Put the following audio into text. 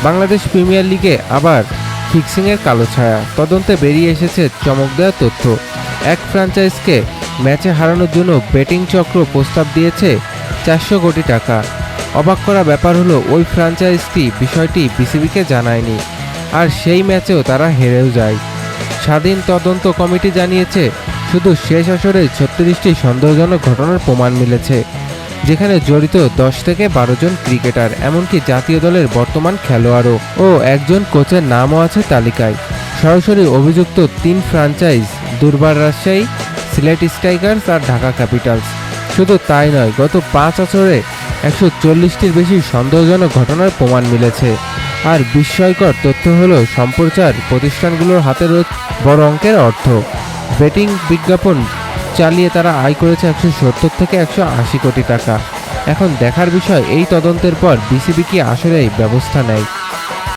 Bangladesh premier লিগে আবার ফিক্সিংয়ের কালো ছায়া। তদন্তে বেরিয়ে এসেছে চমক দেওয়া তথ্য। এক ফ্র্যাঞ্চাইজকে ম্যাচে হারানোর জন্য বেটিং চক্র প্রস্তাব দিয়েছে 400 কোটি টাকা। অবাক করা ব্যাপার হলো ওই ফ্র্যাঞ্চাইজটি বিষয়টি বিসিবিকে জানায়নি, আর সেই ম্যাচেও তারা হেরেও যায়। স্বাধীন তদন্ত কমিটি জানিয়েছে শুধু শেষ আসরে 36টি সন্দেহজনক ঘটনার প্রমাণ মিলেছে, যেখানে জড়িত 10 থেকে 12 জন ক্রিকেটার, এমনকি জাতীয় দলের বর্তমান খেলোয়াড়ও ও একজন কোচের নামও আছে তালিকায়। সরাসরি অভিযুক্ত 3 ফ্র্যাঞ্চাইজ দুর্বার রাজশাহী, সিলেট স্ট্রাইকার্স আর ঢাকা ক্যাপিটালস। শুধু তাই নয়, গত 5 বছরে 140টির বেশি সন্দেহজনক ঘটনার প্রমাণ মিলেছে। আর বিস্ময়কর তথ্য হলো সম্প্রচার প্রতিষ্ঠানগুলোর হাতে রয়েছে বড় অঙ্কের অর্থ। বেটিং বিজ্ঞাপন চালিয়ে তারা আয় করেছে 170 থেকে 180 কোটি টাকা। এখন দেখার বিষয় এই তদন্তের পর বিসিবি কি আসলে ব্যবস্থা নেয়।